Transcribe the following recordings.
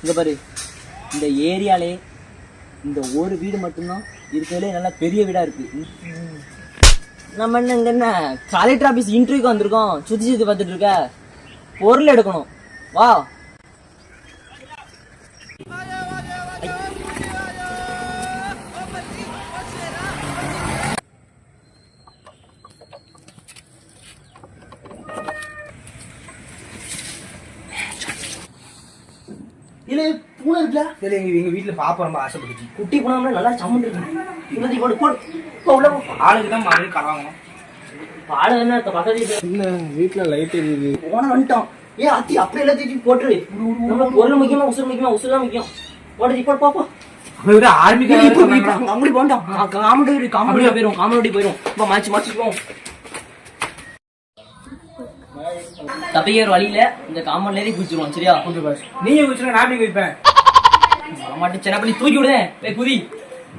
இங்க பாரு, இந்த ஏரியாலே இந்த ஒரு வீடு மட்டும்தான் இருக்கிறதுலே நல்லா பெரிய வீடா இருக்கு. நம்ம என்ன கலெக்டர் ஆபீஸ் இன்டர்வியூக்கு வந்திருக்கோம், சுத்தி சுத்தி பார்த்துட்டு இருக்க. பொருள் எடுக்கணும், வா. இல்ல பூனை இருக்குல்ல, எங்க வீட்டுல பாப்பா ரொம்ப ஆசைப்பட்டுச்சு. குட்டி பூனை நல்லா சம்மன் இருக்கு. ஆளுக்கு தான் மாதிரி கலவாங்கணும். பாடு என்ன பக்கத்து இல்ல வீட்டுல லைட் எரியுது. போன வந்துட்டான். ஏன் அத்தி அப்படியே எல்லாத்தையும் போட்டுரு. நம்ம பொருள் முக்கியமா உசுறு தான் முக்கியம். போட்டு இப்போ பாப்பா ஆர்மி காமெடி போண்டோம். காமெடி போயிடும். மாச்சு போவோம். தப்பையே ஒரு வழியில இந்த காமன்ல ஏறி குதிச்சிருவோம். சரியா? நீங்க குதிச்சுனா நான் போய் குதிப்பேன். மாட்டு சின்ன பண்ணி தூக்கி விடுதேன். போய் குதி,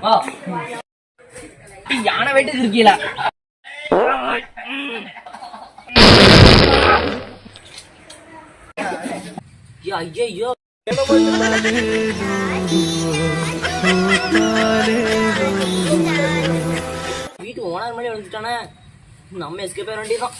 வா. யானை வெட்டு இருக்கீல. ஐயோ வீட்டு ஓனர் மாதிரி வந்துட்டானே. நம்ம எஸ்கேப் ஆக வேண்டியதான்.